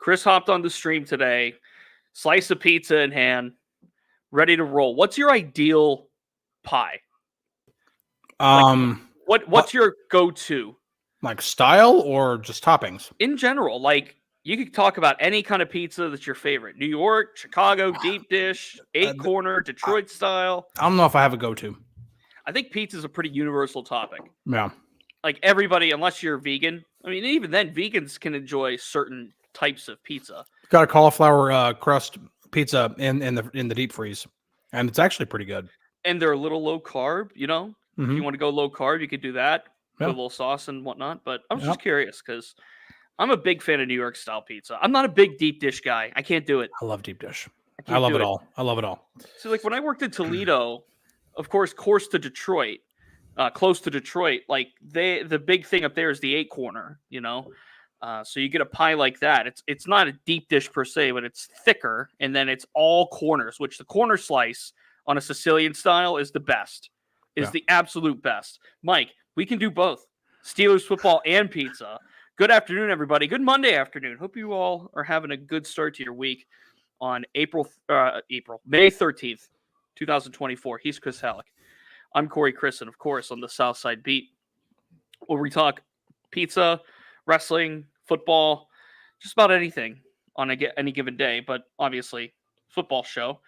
Chris hopped on the stream today, slice of pizza in hand, ready to roll. What's your ideal pie? What's your go-to? Like style or just toppings? In general, like you could talk about any kind of pizza that's your favorite. New York, Chicago, deep dish, 8-corner, Detroit style. I don't know if I have a go-to. I think pizza is a pretty universal topic. Yeah. Like everybody, unless you're vegan. I mean, even then, vegans can enjoy certain types of pizza. Got a cauliflower crust pizza in the deep freeze, and it's actually pretty good. And they're a little low carb, you know? Mm-hmm. If you want to go low carb, you could do that. Yeah. Put a little sauce and whatnot. But I was just curious because I'm a big fan of New York style pizza. I'm not a big deep dish guy. I can't do it. I love deep dish. I love it all. I love it all. So like when I worked in Toledo, of course, close to Detroit, like the big thing up there is the 8-corner, you know? So you get a pie like that. It's not a deep dish per se, but it's thicker. And then it's all corners, which the corner slice on a Sicilian style is the best. The absolute best. Mike, we can do both. Steelers football and pizza. Good afternoon, everybody. Good Monday afternoon. Hope you all are having a good start to your week on May 13th, 2024. He's Chris Halicke. I'm Corey Crisan, of course, on the Southside Beat, where we talk pizza, wrestling, football, just about anything on any given day, but obviously football show.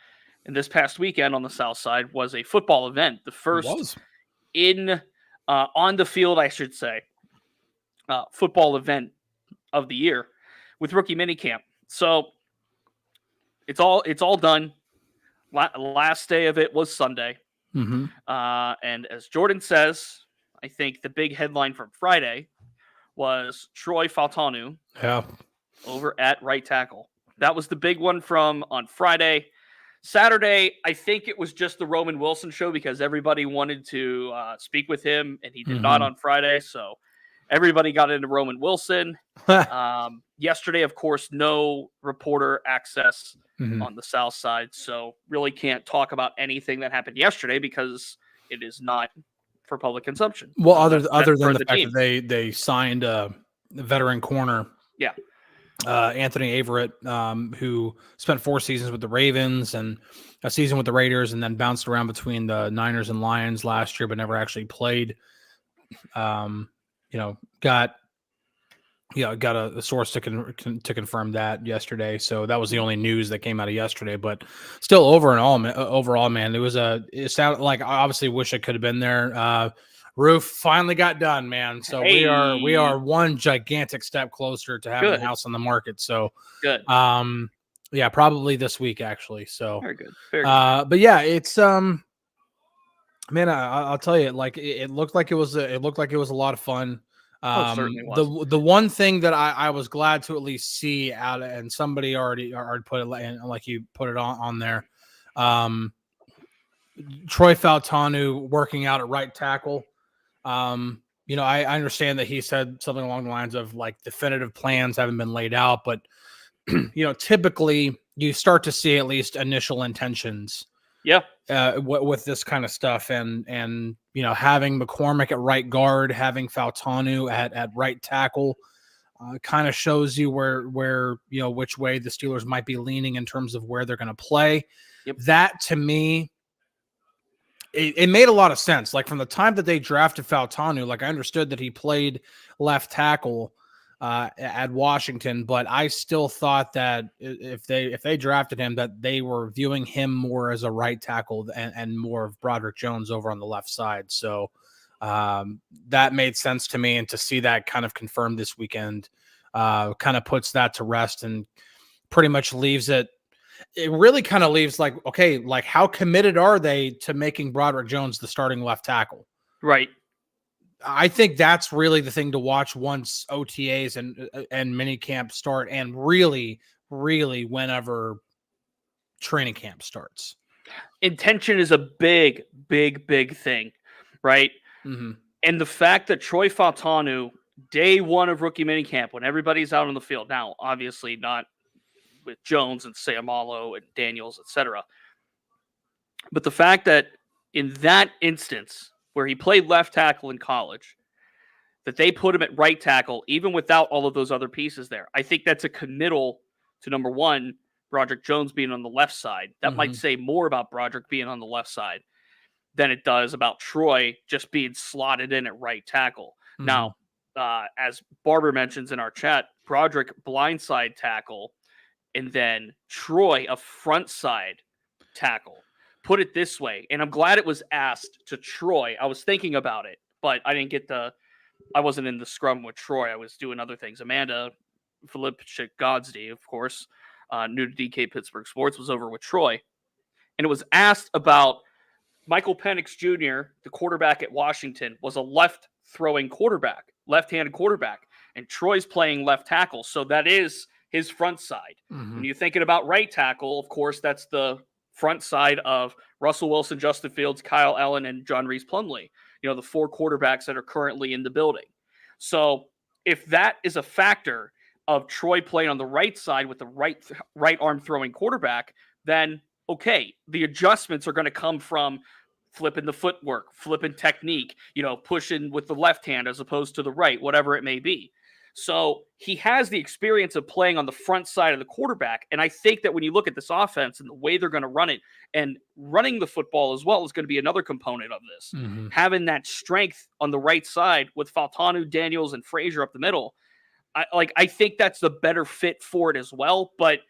And this past weekend on the South Side was a football event, the first on the field, I should say, football event of the year with rookie minicamp. So it's all done. Last day of it was Sunday. Mm-hmm. And as Jordan says, I think the big headline from Friday was Troy Fautanu over at right tackle. That was the big one from on Friday. Saturday, I think it was just the Roman Wilson show because everybody wanted to speak with him, and he did not on Friday. So everybody got into Roman Wilson. Yesterday, of course, no reporter access on the South Side. So really can't talk about anything that happened yesterday because it is not for public consumption. Well, other than the fact that they signed a veteran corner. Yeah. Anthony Averett, who spent 4 seasons with the Ravens and a season with the Raiders and then bounced around between the Niners and Lions last year, but never actually played. Got a source to confirm that yesterday. So that was the only news that came out of yesterday, but still overall, man, it sounded like I obviously wish I could have been there. Roof finally got done, man. So we are one gigantic step closer to having the house on the market. So good. Probably this week actually. So very good. Very good. But yeah, it's man, I'll tell you, like it looked like it was a lot of fun. Certainly was. The one thing that I was glad to at least see out, and somebody already put it in, like you put it on there. Troy Fautanu working out at right tackle. I understand that he said something along the lines of like definitive plans haven't been laid out, but typically you start to see at least initial intentions. Yeah. With this kind of stuff, and having McCormick at right guard, having Fautanu at right tackle, kind of shows you where which way the Steelers might be leaning in terms of where they're going to play. Yep. That to me, it made a lot of sense. Like from the time that they drafted Fautanu, like I understood that he played left tackle at Washington, but I still thought that if they drafted him, that they were viewing him more as a right tackle and more of Broderick Jones over on the left side. So that made sense to me, and to see that kind of confirmed this weekend kind of puts that to rest and pretty much leaves it. It really kind of leaves like, okay, like how committed are they to making Broderick Jones the starting left tackle? Right. I think that's really the thing to watch once OTAs and minicamp start, and really, really whenever training camp starts. Intention is a big, big, big thing, right? Mm-hmm. And the fact that Troy Fautanu, day one of rookie minicamp, when everybody's out on the field, now obviously not with Jones and Sayamalo and Daniels, etc. But the fact that in that instance, where he played left tackle in college, that they put him at right tackle, even without all of those other pieces there, I think that's a committal to, number one, Broderick Jones being on the left side. That might say more about Broderick being on the left side than it does about Troy just being slotted in at right tackle. Now, as Barber mentions in our chat, Broderick blindside tackle, and then Troy a front side tackle. Put it this way, and I'm glad it was asked to Troy. I was thinking about it, but I didn't get I wasn't in the scrum with Troy. I was doing other things. Amanda Filipczyk-Godsdy, of course, new to DK Pittsburgh Sports, was over with Troy. And it was asked about Michael Penix Jr., the quarterback at Washington, was a left-handed quarterback, and Troy's playing left tackle, so that is his front side. When you're thinking about right tackle, of course, that's the front side of Russell Wilson, Justin Fields, Kyle Allen, and John Reese Plumlee, the 4 quarterbacks that are currently in the building. So if that is a factor of Troy playing on the right side with the right arm throwing quarterback, then okay, the adjustments are going to come from flipping the footwork, flipping technique, pushing with the left hand as opposed to the right, whatever it may be. So he has the experience of playing on the front side of the quarterback. And I think that when you look at this offense and the way they're going to run it, and running the football as well is going to be another component of this. Having that strength on the right side with Fautanu, Daniels, and Frazier up the middle, I think that's the better fit for it as well. But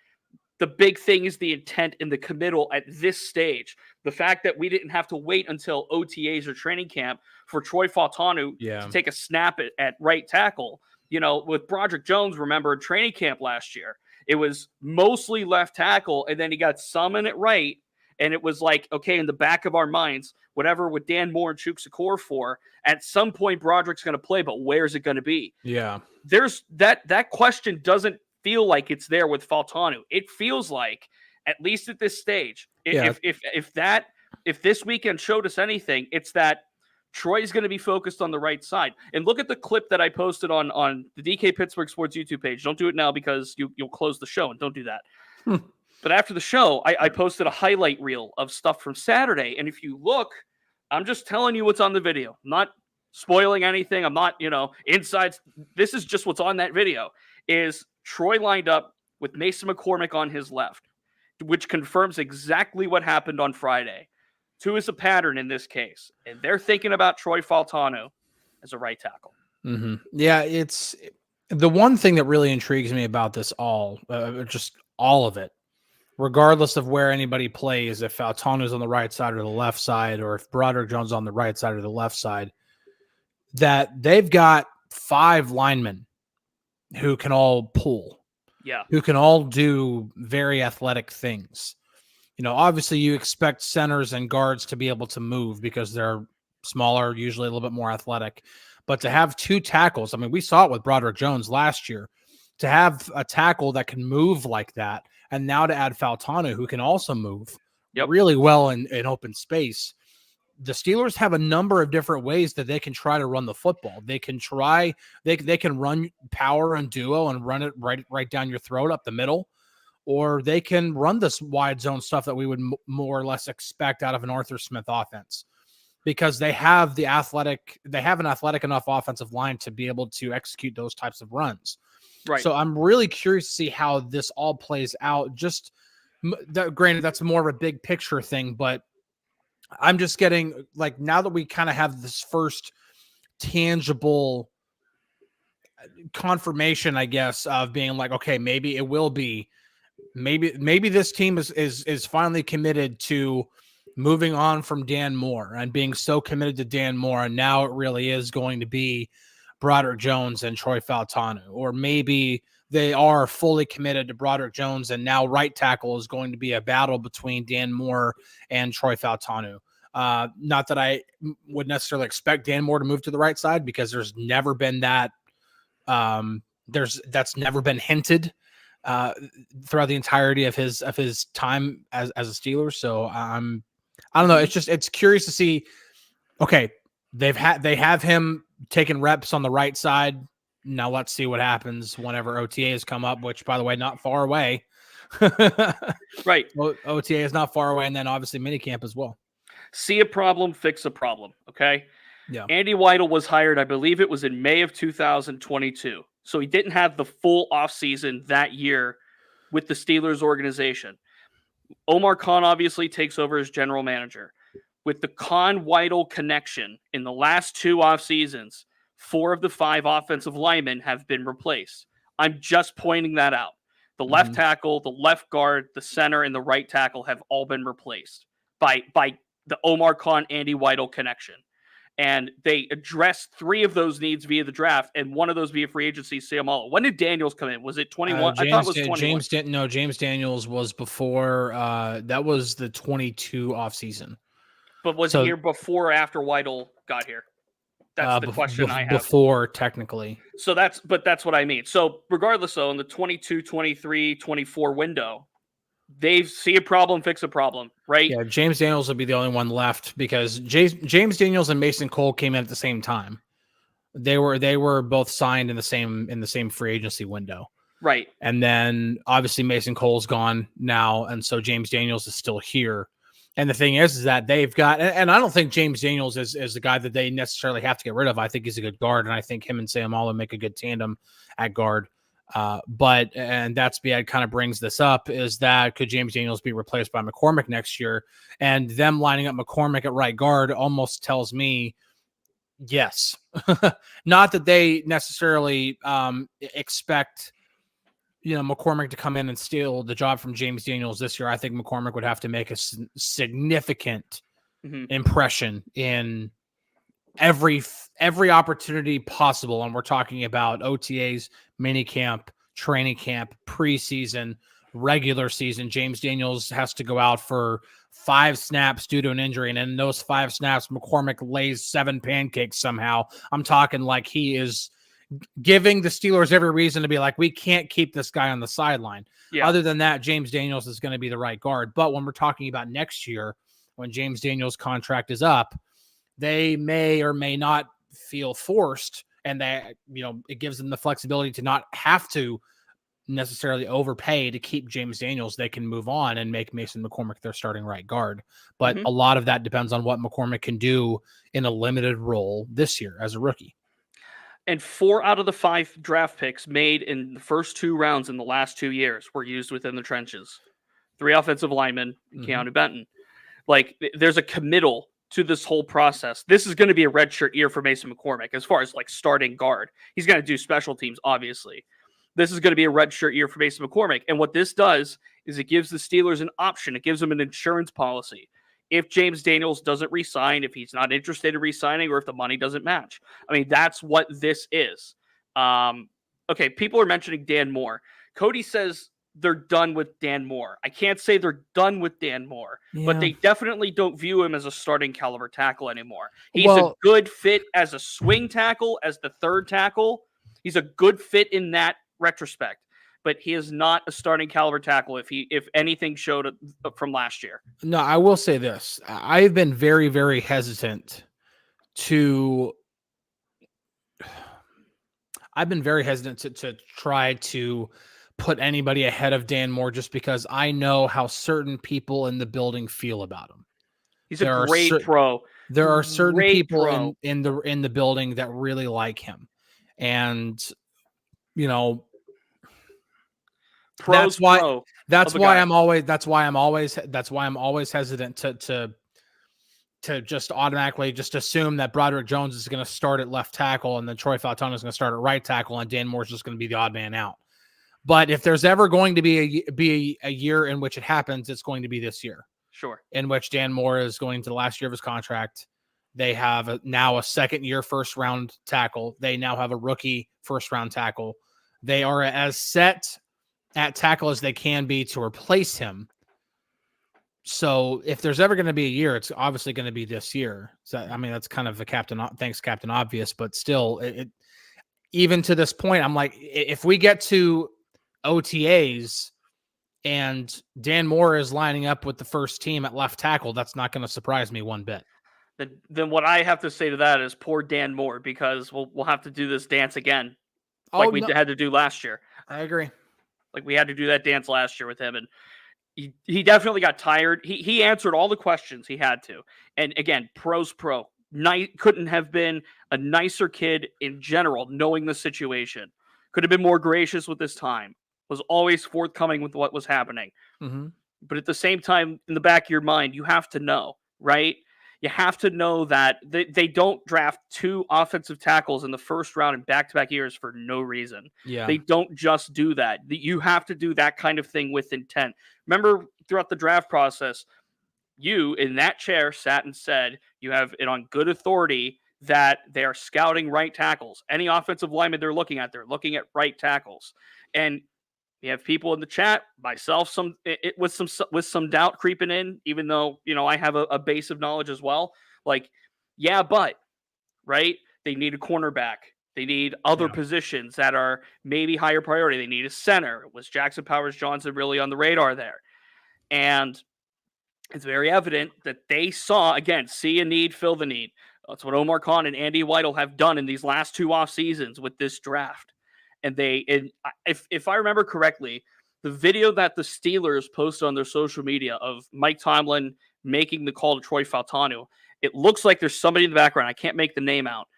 the big thing is the intent and the committal at this stage. The fact that we didn't have to wait until OTAs or training camp for Troy Fautanu to take a snap at right tackle. With Broderick Jones, remember training camp last year, it was mostly left tackle, and then he got some in at right, and it was like, okay, in the back of our minds, whatever with Dan Moore and Chuk Secor for, at some point Broderick's going to play, but where's it going to be? Yeah. There's that question doesn't feel like it's there with Fautanu. It feels like, at least at this stage, if this weekend showed us anything, it's that Troy's going to be focused on the right side. And look at the clip that I posted on the DK Pittsburgh Sports YouTube page. Don't do it now because you'll close the show, and don't do that. But after the show, I posted a highlight reel of stuff from Saturday. And if you look, I'm just telling you what's on the video. I'm not spoiling anything. I'm not, insides. This is just what's on that video. Is Troy lined up with Mason McCormick on his left, which confirms exactly what happened on Friday. 2 is a pattern in this case, and they're thinking about Troy Fautanu as a right tackle. Yeah, it's the one thing that really intrigues me about this just all of it, regardless of where anybody plays, if Fautanu's on the right side or the left side, or if Broderick Jones is on the right side or the left side, that they've got 5 linemen who can all pull, who can all do very athletic things. Obviously you expect centers and guards to be able to move because they're smaller, usually a little bit more athletic. But to have 2 tackles, I mean, we saw it with Broderick Jones last year, to have a tackle that can move like that, and now to add Fautanu, who can also move really well in open space. The Steelers have a number of different ways that they can try to run the football. They can they can run power and duo and run it right down your throat up the middle. Or they can run this wide zone stuff that we would more or less expect out of an Arthur Smith offense, because they have an athletic enough offensive line to be able to execute those types of runs. Right. So I'm really curious to see how this all plays out. Just granted, that's more of a big picture thing, but I'm just getting, like, now that we kind of have this first tangible confirmation, I guess, of being like, okay, maybe it will be. Maybe this team is finally committed to moving on from Dan Moore and being so committed to Dan Moore, and now it really is going to be Broderick Jones and Troy Fautanu. Or maybe they are fully committed to Broderick Jones, and now right tackle is going to be a battle between Dan Moore and Troy Fautanu. Not that I would necessarily expect Dan Moore to move to the right side, because there's never been that. That's never been hinted throughout the entirety of his time as a Steeler. So I don't know. It's curious to see. Okay, they have him taking reps on the right side. Now let's see what happens whenever OTAs come up, which, by the way, not far away. Right. OTA is not far away, and then obviously minicamp as well. See a problem, fix a problem. Okay. Yeah. Andy Weidel was hired, I believe it was in May of 2022. So he didn't have the full offseason that year with the Steelers organization. Omar Khan obviously takes over as general manager. With the Khan-Weidl connection in the last 2 off seasons, 4 of the 5 offensive linemen have been replaced. I'm just pointing that out. The left tackle, the left guard, the center, and the right tackle have all been replaced by the Omar Khan, Andy Weidl connection. And they addressed 3 of those needs via the draft, and one of those via free agency, Seumalo. When did Daniels come in? Was it 21? I thought it was 21. James Daniels was before. That was the 22 offseason. But was he here before or after Weidl got here? That's the question I have. Before, technically. So that's what I mean. So regardless, though, in the 22, 23, 24 window, they see a problem, fix a problem, right? Yeah, James Daniels will be the only one left because James Daniels and Mason Cole came in at the same time. They were both signed in the same free agency window. Right. And then obviously Mason Cole's gone now, and so James Daniels is still here. And the thing is that they've got, and I don't think James Daniels is the guy that they necessarily have to get rid of. I think he's a good guard, and I think him and Seumalo make a good tandem at guard. But that's kind of brings this up is that could James Daniels be replaced by McCormick next year? And them lining up McCormick at right guard almost tells me yes. Not that they necessarily expect McCormick to come in and steal the job from James Daniels this year. I think McCormick would have to make a significant impression in every opportunity possible. And we're talking about OTAs, minicamp, training camp, preseason, regular season. James Daniels has to go out for 5 snaps due to an injury. And in those 5 snaps, McCormick lays 7 pancakes somehow. I'm talking like he is giving the Steelers every reason to be like, we can't keep this guy on the sideline. Yeah. Other than that, James Daniels is going to be the right guard. But when we're talking about next year, when James Daniels' contract is up, they may or may not feel forced, and that it gives them the flexibility to not have to necessarily overpay to keep James Daniels. They can move on and make Mason McCormick their starting right guard. But a lot of that depends on what McCormick can do in a limited role this year as a rookie. And 4 out of the 5 draft picks made in the first 2 rounds in the last 2 years were used within the trenches. 3 offensive linemen, and Keanu Benton. Like, there's a committal to this whole process. This is going to be a redshirt year for Mason McCormick as far as like starting guard. He's going to do special teams, obviously. This is going to be a redshirt year for Mason McCormick. And what this does is it gives the Steelers an option. It gives them an insurance policy. If James Daniels doesn't re-sign, if he's not interested in re-signing, or if the money doesn't match. I mean, that's what this is. Okay, people are mentioning Dan Moore. Cody says they're done with Dan Moore. I can't say they're done with Dan Moore, but they definitely don't view him as a starting caliber tackle anymore. He's a good fit as a swing tackle, as the 3rd tackle. He's a good fit in that retrospect. But he is not a starting caliber tackle if anything showed from last year. No, I will say this. I've been very, very hesitant to try to put anybody ahead of Dan Moore just because I know how certain people in the building feel about him. He's a great pro. There are certain people in the building that really like him. And that's why I'm always hesitant to just automatically just assume that Broderick Jones is going to start at left tackle and then Troy Fautanu is going to start at right tackle and Dan Moore's just going to be the odd man out. But if there's ever going to be a year in which it happens, it's going to be this year. Sure. In which Dan Moore is going to the last year of his contract. They have now a 2nd-year first-round tackle. They now have a rookie first-round tackle. They are as set at tackle as they can be to replace him. So if there's ever going to be a year, it's obviously going to be this year. So, I mean, that's kind of a Captain Obvious, but still, even to this point, I'm like, if we get to OTAs and Dan Moore is lining up with the first team at left tackle, that's not going to surprise me one bit. Then what I have to say to that is poor Dan Moore, because we'll have to do this dance again, like we had to do last year. I agree. Like we had to do that dance last year with him, and he definitely got tired. He answered all the questions he had to, and again, pro's pro. Couldn't have been a nicer kid in general, knowing the situation. Could have been more gracious with his time. was always forthcoming with what was happening. Mm-hmm. But at the same time, in the back of your mind, you have to know, right? You have to know that they don't draft 2 offensive tackles in the first round in back-to-back years for no reason. Yeah. They don't just do that. You have to do that kind of thing with intent. Remember, throughout the draft process, you in that chair sat and said you have it on good authority that they are scouting right tackles. Any offensive lineman they're looking at right tackles. And we have people in the chat, myself, with some doubt creeping in, even though, I have a base of knowledge as well. Like, yeah, but right, they need a cornerback. They need other positions that are maybe higher priority. They need a center. Was Jackson Powers-Johnson really on the radar there? And it's very evident that they saw, again, see a need, fill the need. That's what Omar Khan and Andy Weidel have done in these last 2 off seasons with this draft. And if I remember correctly, the video that the Steelers posted on their social media of Mike Tomlin making the call to Troy Fautanu, it looks like there's somebody in the background. I can't make the name out.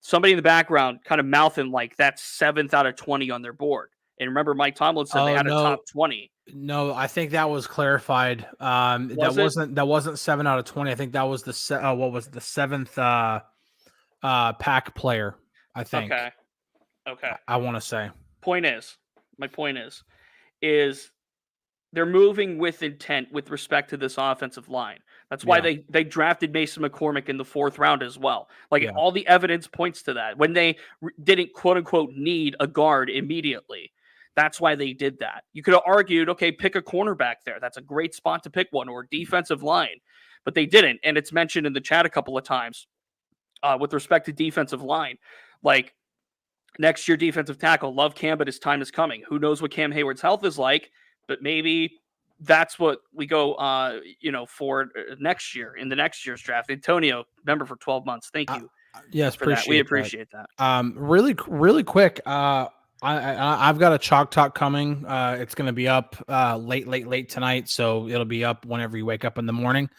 Somebody in the background kind of mouthing like that's 7th out of 20 on their board. And remember, Mike Tomlin said they had a top 20. No, I think that was clarified. That wasn't 7 out of 20. I think that was the 7th pack player, I think. Okay. I want to say. My point is they're moving with intent with respect to this offensive line. That's why they drafted Mason McCormick in the 4th round as well. All the evidence points to that. When they didn't quote unquote need a guard immediately, that's why they did that. You could have argued, okay, pick a cornerback there. That's a great spot to pick one, or defensive line, but they didn't. And it's mentioned in the chat a couple of times with respect to defensive line, like. Next year, defensive tackle, love Cam, but his time is coming. Who knows what Cam Heyward's health is like, but maybe that's what we go, for next year, in the next year's draft. Antonio, member for 12 months. Thank you. Yes, we appreciate that. Really quick. I've got a Chalk Talk coming. It's going to be up late tonight, so it'll be up whenever you wake up in the morning.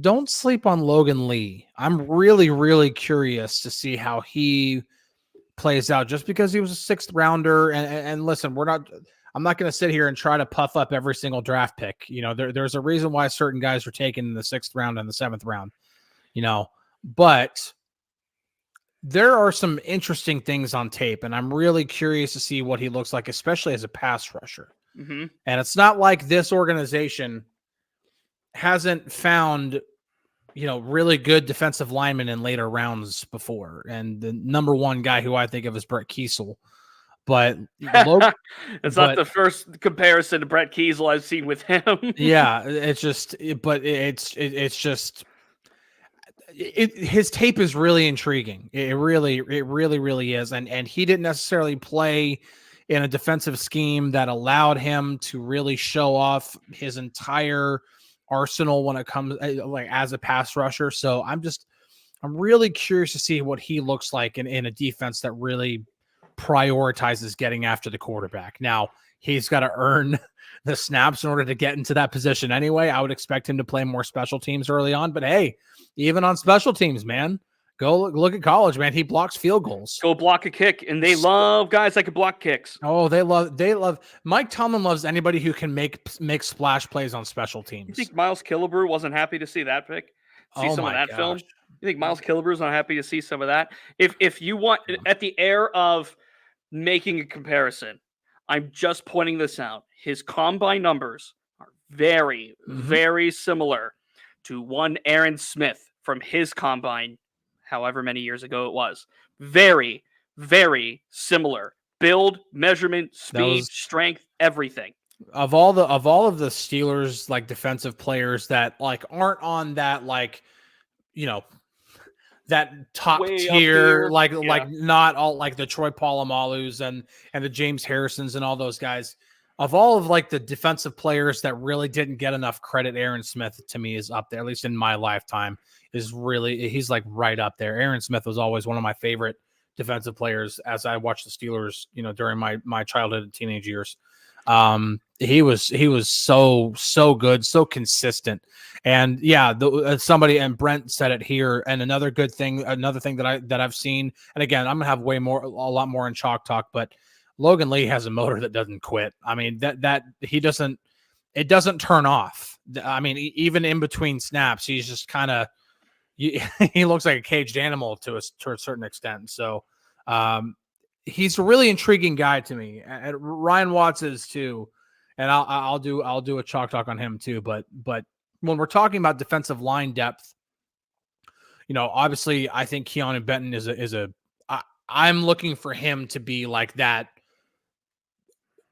Don't sleep on Logan Lee. I'm really curious to see how he plays out, just because he was a 6th rounder. And listen, I'm not going to sit here and try to puff up every single draft pick. There's a reason why certain guys are taken in the 6th round and the 7th round, but there are some interesting things on tape, and I'm really curious to see what he looks like, especially as a pass rusher. Mm-hmm. And it's not like this organization hasn't found really good defensive linemen in later rounds before. And the number 1 guy who I think of is Brett Kiesel. But it's not the first comparison to Brett Kiesel I've seen with him. His tape is really intriguing. It really is. And he didn't necessarily play in a defensive scheme that allowed him to really show off his entire arsenal when it comes as a pass rusher. So I'm really curious to see what he looks like in a defense that really prioritizes getting after the quarterback. Now, he's got to earn the snaps in order to get into that position anyway. I would expect him to play more special teams early on, but hey, even on special teams, man, go look at college, man. He blocks field goals. Go block a kick, and they love guys that can block kicks. Oh, they love Mike Tomlin loves anybody who can make splash plays on special teams. You think Miles Killebrew wasn't happy to see that pick? See some of that film? You think Miles Killebrew's not happy to see some of that? If you want, at the air of making a comparison, I'm just pointing this out. His combine numbers are very, very similar to one Aaron Smith from his combine, however many years ago it was. Very, very similar. Build, measurement, speed, strength, everything. Of all of the Steelers defensive players that aren't on that that top way tier, not all the Troy Polamalu's and the James Harrisons and all those guys. Of all of the defensive players that really didn't get enough credit, Aaron Smith to me is up there, at least in my lifetime. He's right up there. Aaron Smith was always one of my favorite defensive players as I watched the Steelers, during my childhood and teenage years. He was so good, so consistent. And somebody, and Brent said it here. And another thing that I've seen, and again, I'm gonna have a lot more in Chalk Talk, but Logan Lee has a motor that doesn't quit. I mean, it doesn't turn off. I mean, even in between snaps, he's just kind of, he looks like a caged animal to a certain extent. So he's a really intriguing guy to me. And Ryan Watts is too. And I'll do a chalk talk on him too. But when we're talking about defensive line depth, obviously I think Keanu Benton I'm looking for him to be like that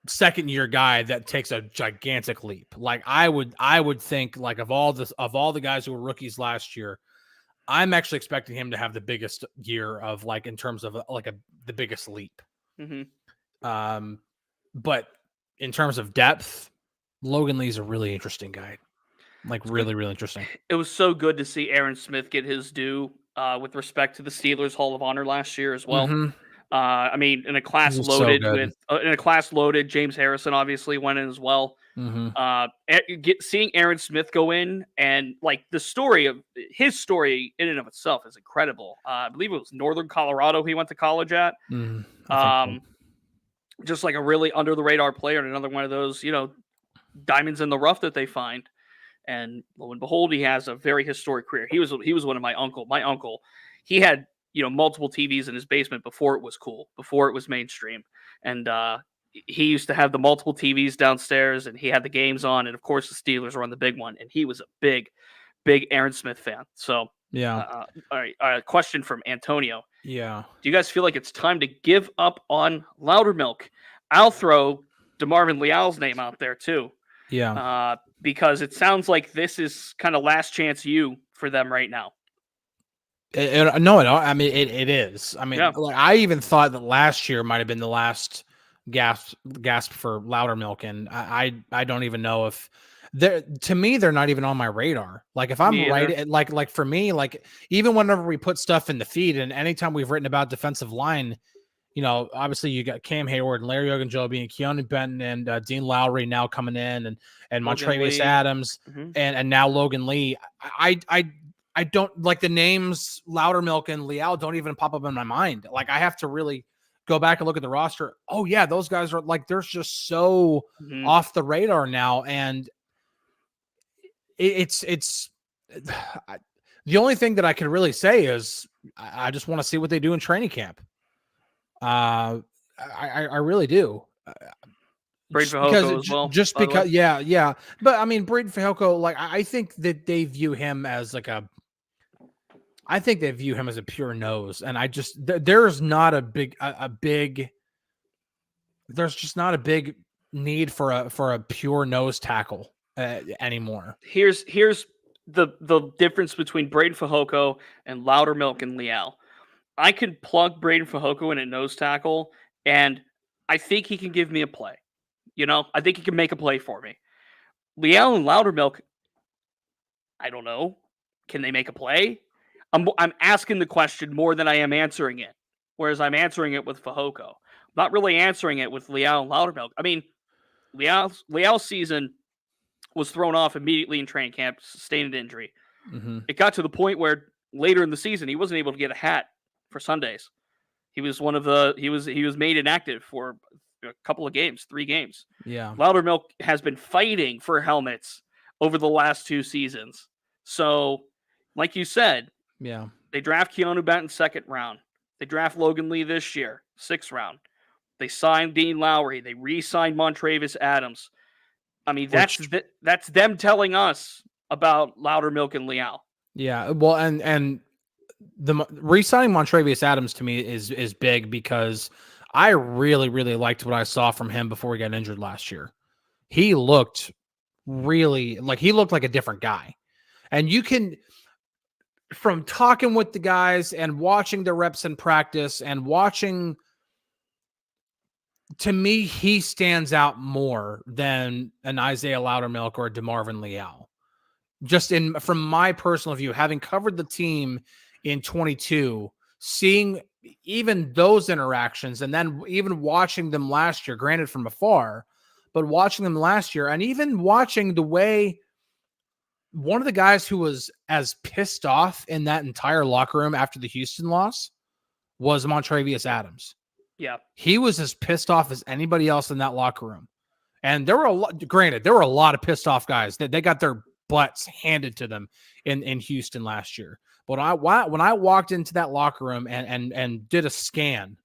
second year guy that takes a gigantic leap. Like I would think, like, of all the guys who were rookies last year, I'm actually expecting him to have the biggest year of, like, in terms of the biggest leap. Mm-hmm. But in terms of depth, Logan Lee's a really interesting guy. Like, really, really interesting. It was so good to see Aaron Smith get his due with respect to the Steelers Hall of Honor last year as well. Mm-hmm. I mean, in a class loaded, James Harrison obviously went in as well. Mm-hmm. Seeing Aaron Smith go in, and like his story in and of itself is incredible. I believe it was Northern Colorado he went to college at. Just like a really under the radar player, and another one of those, diamonds in the rough that they find. And lo and behold, he has a very historic career. He was one of my uncle. He had multiple TVs in his basement before it was cool, before it was mainstream. And he used to have the multiple TVs downstairs, and he had the games on. And of course, the Steelers were on the big one. And he was a big Aaron Smith fan. So, yeah. All right. Question from Antonio. Yeah. Do you guys feel like it's time to give up on Loudermilk? I'll throw DeMarvin Leal's name out there too. Yeah. Because it sounds like this is kind of last chance for them right now. No, I mean, it is. I mean, like, I even thought that last year might have been the last gasp for Loudermilk, and I don't even know if to me they're not even on my radar. Like, if I'm right, like for me, like, even whenever we put stuff in the feed, and anytime we've written about defensive line, obviously you got Cam Heyward and Larry Ogunjobi and Keanu Benton and Dean Lowry now coming in, and Montravius Adams, and now Logan Lee. I don't like the names Loudermilk and Leal don't even pop up in my mind. Like, I have to really go back and look at the roster. Oh yeah, those guys are like, they're just so off the radar now. And it's the only thing that I can really say is I just want to see what they do in training camp. I really do. Braden Fehoko as well. Just because, yeah. But I mean, Braden Fehoko, like, I think that they view him as like I think they view him as a pure nose, and there's not a big there's just not a big need for a pure nose tackle anymore. Here's the difference between Braden Fehoko and Loudermilk and Leal. I can plug Braden Fehoko in a nose tackle, and I think he can give me a play. I think he can make a play for me. Leal and Loudermilk, I don't know. Can they make a play? I'm asking the question more than I am answering it, whereas I'm answering it with Fehoko. I'm not really answering it with Leal and Loudermilk. I mean, Leal's season was thrown off immediately in training camp, sustained an injury. It got to the point where later in the season he wasn't able to get a hat for Sundays. He was he was made inactive for a couple of games, 3 games. Yeah. Loudermilk has been fighting for helmets over the last 2 seasons. So, like you said, yeah, they draft Keanu Benton 2nd round. They draft Logan Lee this year, 6th round. They signed Dean Lowry. They re-signed Montravius Adams. I mean, that's them telling us about Loudermilk and Leal. Yeah, well, and the re-signing Montravius Adams to me is big, because I really, really liked what I saw from him before he got injured last year. He looked like a different guy. And you can, from talking with the guys and watching the reps in practice and watching, to me, he stands out more than an Isaiah Loudermilk or a DeMarvin Leal. Just from my personal view, having covered the team in 22, seeing even those interactions, and then even watching them last year, granted from afar, but watching them last year, and even watching the way one of the guys who was as pissed off in that entire locker room after the Houston loss was Montravius Adams. Yeah. He was as pissed off as anybody else in that locker room. And there were a lot of pissed off guys that they got their butts handed to them in Houston last year. But when I walked into that locker room and did a scan,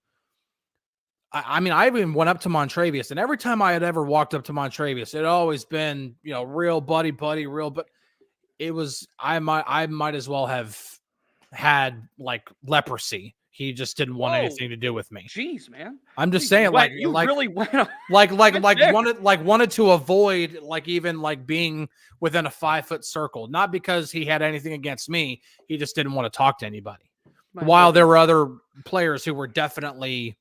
I mean, I even went up to Montravius, and every time I had ever walked up to Montravius, it had always been, real buddy, real, but it was, I might as well have had like leprosy. He just didn't want anything to do with me. Jeez, man. I'm just saying, really went wanted to avoid even being within a 5-foot circle. Not because he had anything against me. He just didn't want to talk to anybody. While there were other players who were definitely,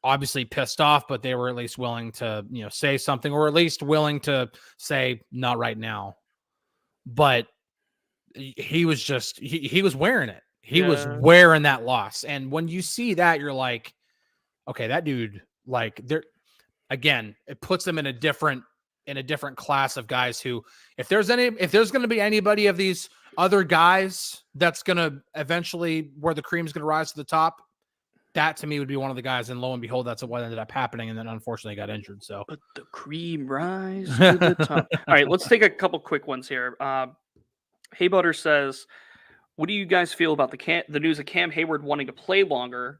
obviously pissed off, but they were at least willing to, say something, or at least willing to say, not right now. But he was just, he was wearing it. He was wearing that loss. And when you see that, you're like, okay, that dude, again, it puts him in a different class of guys who, if there's going to be anybody of these other guys that's going to eventually, where the cream's going to rise to the top, that to me would be one of the guys. And lo and behold, that's what ended up happening. And then unfortunately got injured. So, but the cream rise to the top. All right, let's take a couple quick ones here. Heyward says, what do you guys feel about the news of Cam Heyward wanting to play longer?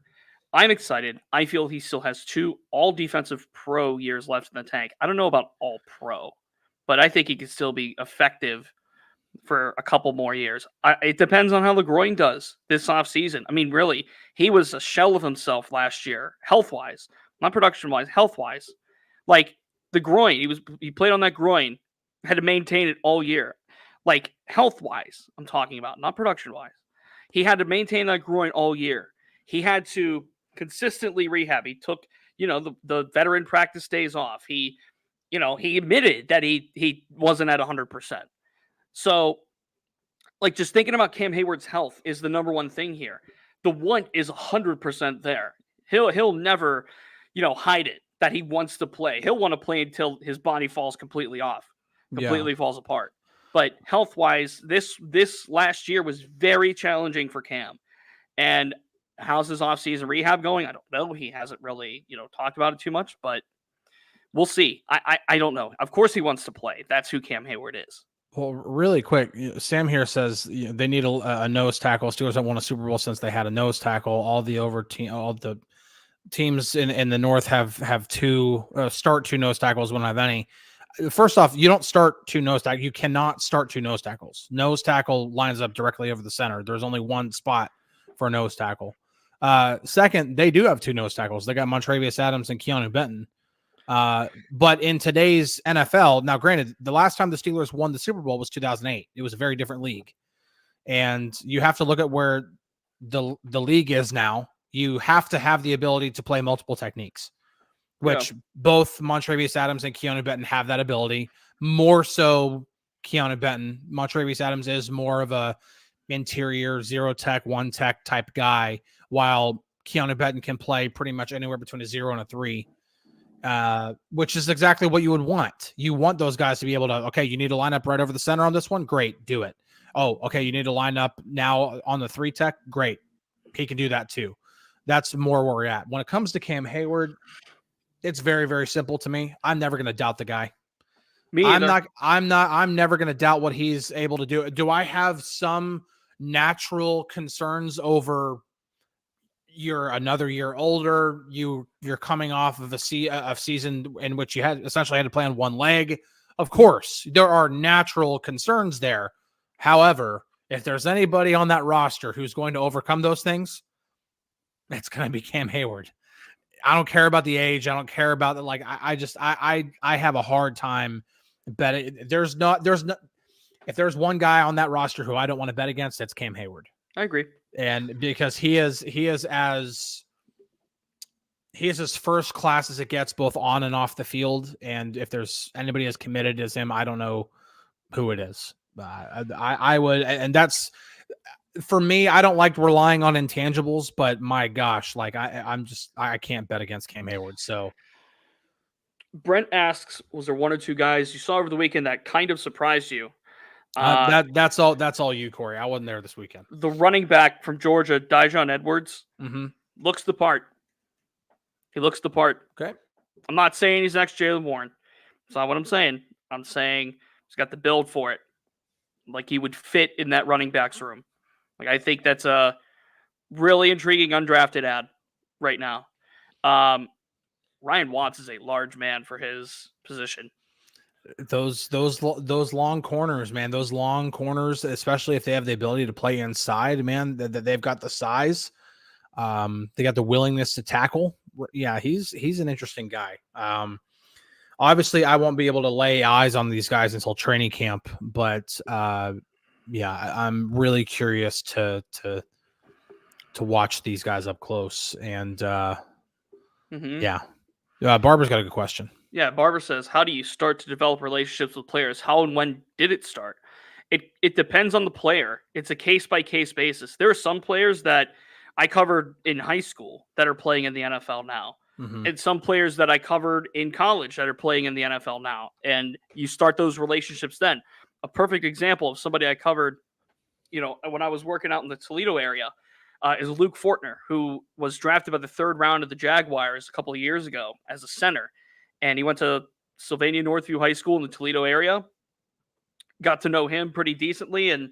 I'm excited. I feel he still has 2 all-defensive pro years left in the tank. I don't know about all-pro, but I think he could still be effective for a couple more years. It depends on how the groin does this offseason. I mean, really, he was a shell of himself last year, health-wise. Not production-wise, health-wise. Like, the groin, he played on that groin, had to maintain it all year. Like, health-wise, I'm talking about, not production-wise. He had to maintain that groin all year. He had to consistently rehab. He took, the veteran practice days off. He admitted that he wasn't at 100%. So, just thinking about Cam Heyward's health is the number one thing here. The want is 100% there. He'll never, hide it that he wants to play. He'll want to play until his body falls completely off, falls apart. But health-wise, this last year was very challenging for Cam. And how's his offseason rehab going? I don't know. He hasn't really, talked about it too much, but we'll see. I don't know. Of course he wants to play. That's who Cam Heyward is. Well, really quick, Sam here says they need a nose tackle. Steelers haven't won a Super Bowl since they had a nose tackle. All the teams in the North have 2 start 2 nose tackles. When I have any. First off, you don't start 2 nose tackles. You cannot start 2 nose tackles. Nose tackle lines up directly over the center. There's only one spot for a nose tackle. Second, they do have 2 nose tackles. They got Montravius Adams and Keanu Benton. But in today's NFL, now granted, the last time the Steelers won the Super Bowl was 2008. It was a very different league. And you have to look at where the league is now. You have to have the ability to play multiple techniques, which both Montravius Adams and Keanu Benton have that ability. More so Keanu Benton. Montravius Adams is more of a interior 0 tech, 1 tech type guy, while Keanu Benton can play pretty much anywhere between a 0 and a 3, which is exactly what you would want. You want those guys to be able to, okay, you need to line up right over the center on this one? Great, do it. Oh, okay, you need to line up now on the 3 tech? Great. He can do that too. That's more where we're at. When it comes to Cam Heyward, it's very, very simple to me. I'm never going to doubt the guy. Me either. I'm never going to doubt what he's able to do. Do I have some natural concerns over you're another year older, you're coming off of a season in which you had essentially had to play on one leg? Of course, there are natural concerns there. However, if there's anybody on that roster who's going to overcome those things, it's going to be Cam Heyward. I don't care about the age. I don't care about the, I have a hard time betting. If there's one guy on that roster who I don't want to bet against, it's Cam Heyward. I agree. And because he is as first class as it gets, both on and off the field. And if there's anybody as committed as him, I don't know who it is. I would, and that's, for me, I don't like relying on intangibles, but my gosh, I can't bet against Cam Heyward. So Brent asks, was there 1 or 2 guys you saw over the weekend that kind of surprised you? That's all you, Corey. I wasn't there this weekend. The running back from Georgia, Dejan Edwards, looks the part. He looks the part. Okay. I'm not saying he's next Jaylen Warren. That's not what I'm saying. I'm saying he's got the build for it. Like, he would fit in that running backs room. Like, I think that's a really intriguing undrafted ad right now. Ryan Watts is a large man for his position. Those long corners, man. Those long corners, especially if they have the ability to play inside, man. That they've got the size. They got the willingness to tackle. Yeah, he's an interesting guy. Obviously, I won't be able to lay eyes on these guys until training camp, but yeah, I'm really curious to watch these guys up close. And yeah, Barbara's got a good question. Yeah, Barbara says, how do you start to develop relationships with players? How and when did it start? It depends on the player. It's a case-by-case basis. There are some players that I covered in high school that are playing in the NFL now. Mm-hmm. And some players that I covered in college that are playing in the NFL now. And you start those relationships then. A perfect example of somebody I covered, when I was working out in the Toledo area, is Luke Fortner, who was drafted by the 3rd round of the Jaguars a couple of years ago as a center. And he went to Sylvania Northview High School in the Toledo area. Got to know him pretty decently, and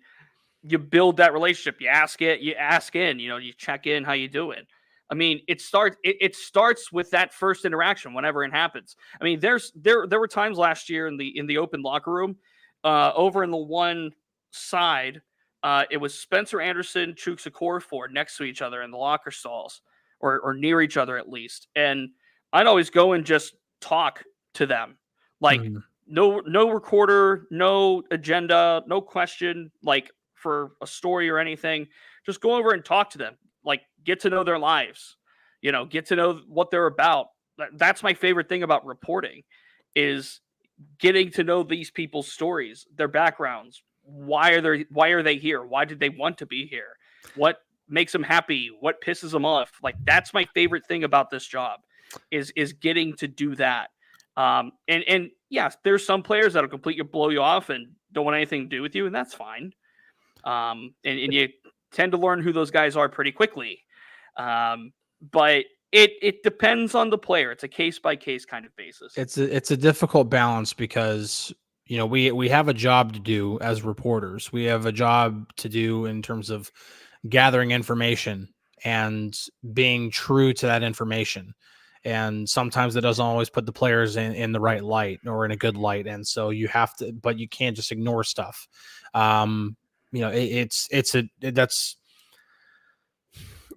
you build that relationship. You ask in, you check in, how you doing. I mean, it starts with that first interaction whenever it happens. I mean, there were times last year in the open locker room, over in the one side, it was Spencer Anderson, Chuks Okorafor next to each other in the locker stalls, or near each other at least. And I'd always go and just talk to them, like no recorder, no agenda, no question, like for a story or anything. Just go over and talk to them. Like, get to know their lives, get to know what they're about. That's my favorite thing about reporting, is getting to know these people's stories, their backgrounds. Why are they here? Why did they want to be here? What makes them happy? What pisses them off? Like, that's my favorite thing about this job, is getting to do that. And yes, there's some players that'll completely blow you off and don't want anything to do with you, and that's fine. And you tend to learn who those guys are pretty quickly. But it depends on the player. It's a case-by-case kind of basis. It's a difficult balance because, we have a job to do as reporters. We have a job to do in terms of gathering information and being true to that information. And sometimes that doesn't always put the players in the right light or in a good light. And so you have to, but you can't just ignore stuff.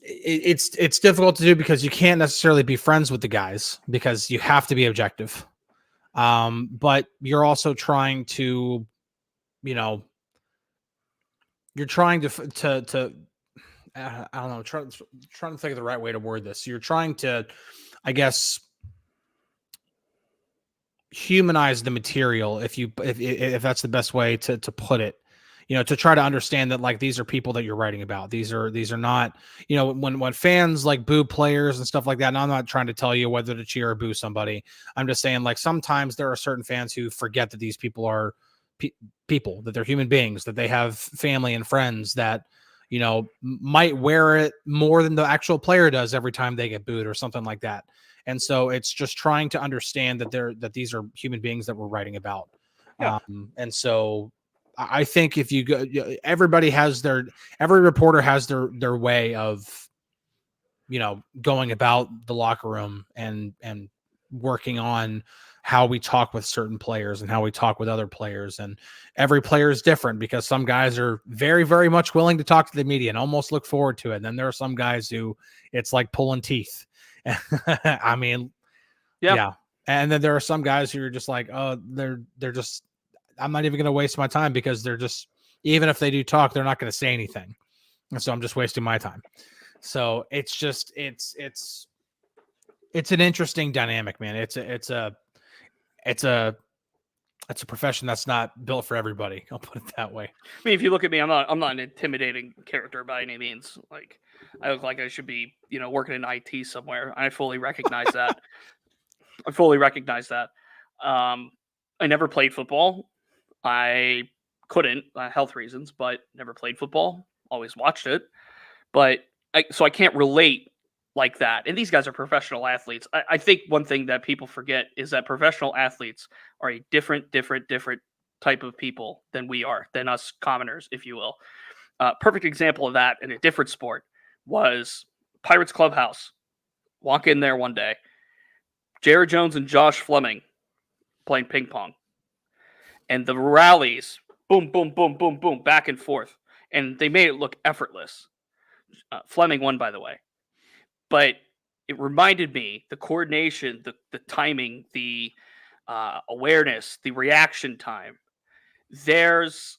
It's difficult to do because you can't necessarily be friends with the guys because you have to be objective. But you're also trying to, you're trying to I don't know, trying to think of the right way to word this. You're trying to, I guess, humanize the material, if that's the best way to put it. To try to understand that, like, these are people that you're writing about. These are not, when fans like boo players and stuff like that. And I'm not trying to tell you whether to cheer or boo somebody. I'm just saying, like, sometimes there are certain fans who forget that these people are people, that they're human beings, that they have family and friends that, might wear it more than the actual player does every time they get booed or something like that. And so it's just trying to understand that these are human beings that we're writing about. Yeah. And so I think if you go, every reporter has their way of, going about the locker room and working on how we talk with certain players and how we talk with other players. And every player is different because some guys are very, very much willing to talk to the media and almost look forward to it. And then there are some guys who it's like pulling teeth. I mean, yeah. And then there are some guys who are just like, oh, they're just, I'm not even going to waste my time because they're just, even if they do talk, they're not going to say anything. And so I'm just wasting my time. So it's just, it's an interesting dynamic, man. It's a profession that's not built for everybody. I'll put it that way. I mean, if you look at me, I'm not an intimidating character by any means. Like, I look like I should be, working in IT somewhere. I fully recognize that. I never played football. I couldn't, health reasons, but never played football. Always watched it. But so I can't relate like that. And these guys are professional athletes. I think one thing that people forget is that professional athletes are a different type of people than we are, than us commoners, if you will. Perfect example of that in a different sport was Pirates Clubhouse. Walk in there one day. Jared Jones and Josh Fleming playing ping pong. And the rallies, boom, boom, boom, boom, boom, back and forth. And they made it look effortless. Fleming won, by the way. But it reminded me, the coordination, the timing, the awareness, the reaction time. There's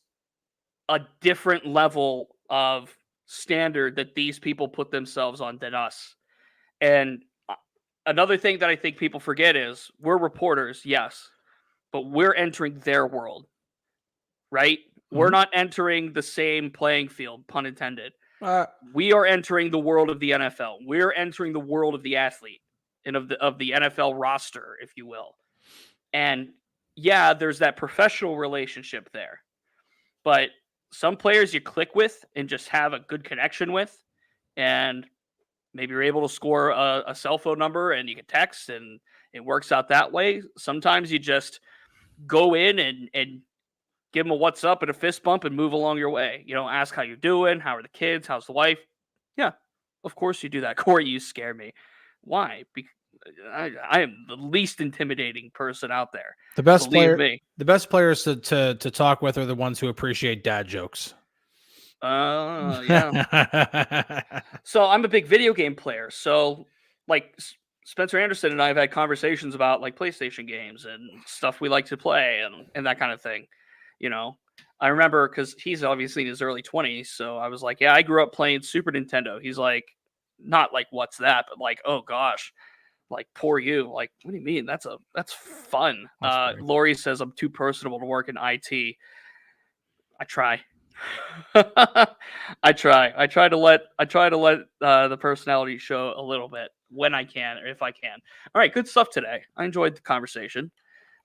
a different level of standard that these people put themselves on than us. And another thing that I think people forget is we're reporters, yes, but we're entering their world, right? Mm-hmm. We're not entering the same playing field, pun intended. We are entering the world of the NFL. We're entering the world of the athlete and of the NFL roster, if you will. And yeah, there's that professional relationship there. But some players you click with and just have a good connection with, and maybe you're able to score a cell phone number and you can text and it works out that way. Sometimes you just go in and give them a what's up and a fist bump and move along your way. You know, ask how you're doing. How are the kids? How's the wife? Yeah, of course you do that. Corey, you scare me. Why? Because I am the least intimidating person out there. The best players to talk with are the ones who appreciate dad jokes. Yeah. So I'm a big video game player. So like Spencer Anderson and I have had conversations about like PlayStation games and stuff we like to play and that kind of thing. You know, I remember because he's obviously in his early 20s. So I was like, yeah, I grew up playing Super Nintendo. He's like, not like, what's that? But like, oh gosh, like poor you. Like, what do you mean? That's fun. Lori says I'm too personable to work in IT. I try. I try to let the personality show a little bit when I can, or if I can. All right, good stuff today. I enjoyed the conversation.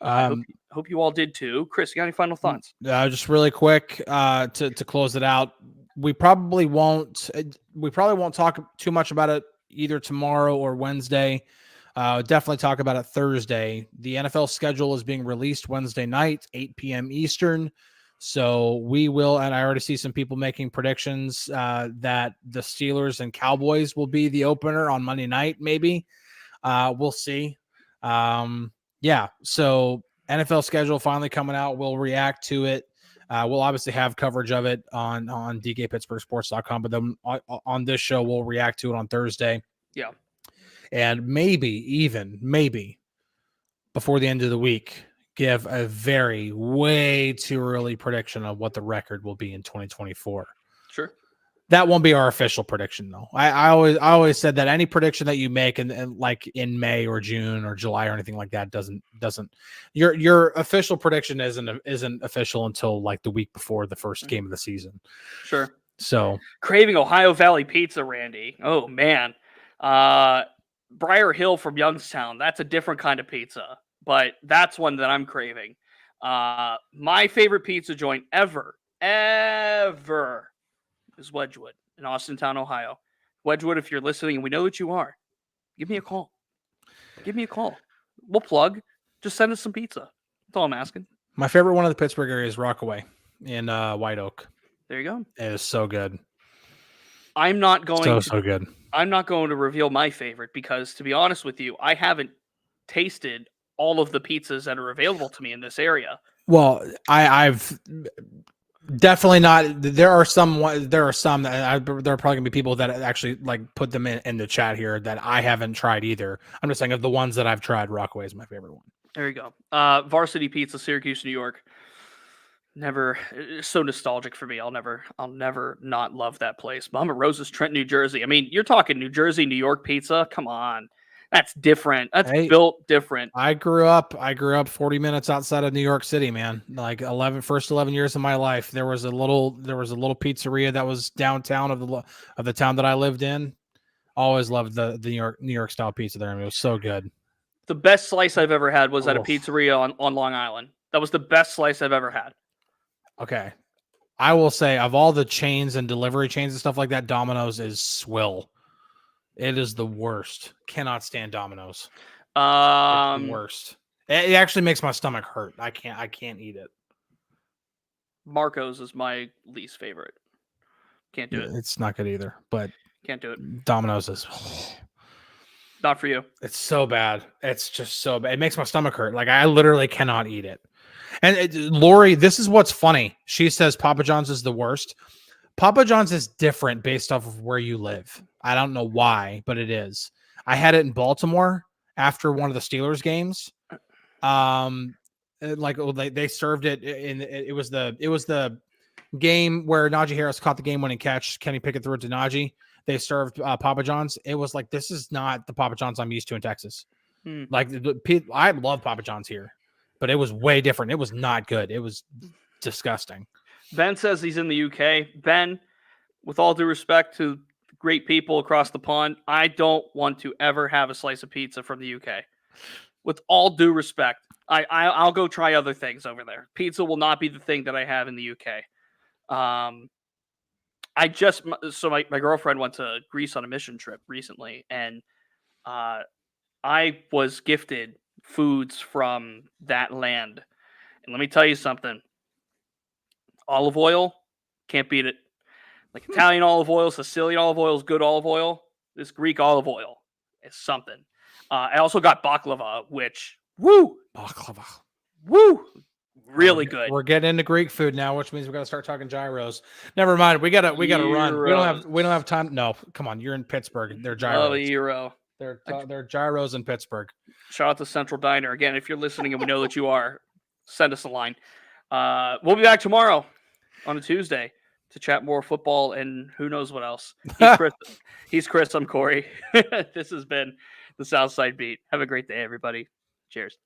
I hope you all did too. Chris, you got any final thoughts? Just really quick to close it out. We probably won't talk too much about it either tomorrow or Wednesday. Definitely talk about it Thursday. The NFL schedule is being released Wednesday night, 8 p.m. Eastern. So we will, and I already see some people making predictions that the Steelers and Cowboys will be the opener on Monday night, maybe. We'll see. Yeah, so NFL schedule finally coming out. We'll react to it. We'll obviously have coverage of it on DKPittsburghSports.com, but then on this show, we'll react to it on Thursday. Yeah. And maybe before the end of the week, give a way too early prediction of what the record will be in 2024. Sure. That won't be our official prediction, though. I always said that any prediction that you make and like in May or June or July or anything like that doesn't your official prediction isn't official until like the week before the first game of the season. Sure. So craving Ohio Valley pizza, Randy. Oh man. Briar Hill from Youngstown. That's a different kind of pizza, but that's one that I'm craving. My favorite pizza joint ever is Wedgwood in Austintown, Ohio. Wedgwood, if you're listening, and we know that you are, give me a call. We'll plug. Just send us some pizza. That's all I'm asking. My favorite one of the Pittsburgh area is Rockaway in White Oak. There you go. It is so good. I'm not going so good. I'm not going to reveal my favorite because, to be honest with you, I haven't tasted all of the pizzas that are available to me in this area. Well, I've definitely not. There are some that there are probably gonna be people that actually like put them in the chat here that I haven't tried either. I'm just saying of the ones that I've tried, Rockaway is my favorite one. There you go. Varsity Pizza, Syracuse, New York. Never so nostalgic for me. I'll never not love that place. Mama Rose's, Trent, New Jersey. I mean, you're talking New Jersey, New York pizza. Come on. That's different. That's built different. I grew up 40 minutes outside of New York City, man. Like first 11 years of my life, there was a little pizzeria that was downtown of the town that I lived in. Always loved the New York style pizza there. I mean, it was so good. The best slice I've ever had was at a pizzeria on Long Island. That was the best slice I've ever had. Okay. I will say, of all the chains and delivery chains and stuff like that, Domino's is swill. It is the worst. Cannot stand Domino's. It's the worst. It actually makes my stomach hurt. I can't eat it. Marco's is my least favorite. Can't do it. It's not good either, but can't do it. Domino's is not for you. It's so bad. It's just so bad. It makes my stomach hurt. Like, I literally cannot eat it. And Lori, this is what's funny. She says Papa John's is the worst. Papa John's is different based off of where you live. I don't know why, but it is. I had it in Baltimore after one of the Steelers games. They served it in. It was the game where Najee Harris caught the game-winning catch. Kenny Pickett threw it to Najee. They served Papa John's. It was like, this is not the Papa John's I'm used to in Texas. Like, I love Papa John's here, but it was way different. It was not good. It was disgusting. Ben says he's in the UK. Ben, with all due respect to great people across the pond, I don't want to ever have a slice of pizza from the UK. With all due respect, I'll go try other things over there. Pizza will not be the thing that I have in the UK. My girlfriend went to Greece on a mission trip recently, and I was gifted foods from that land. And let me tell you something. Olive oil, can't beat it. Like Italian olive oil, Sicilian olive oil is good olive oil. This Greek olive oil is something. I also got baklava, which, baklava. Really good. We're getting into Greek food now, which means we got to start talking gyros. Never mind. We gotta run. We don't have time. No, come on. You're in Pittsburgh. They're gyros. Oh, the gyro. They're gyros in Pittsburgh. Shout out to Central Diner again. If you're listening and we know that you are, send us a line. We'll be back tomorrow on a Tuesday to chat more football and who knows what else. He's Chris. I'm Corey. This has been the Southside Beat. Have a great day, everybody. Cheers.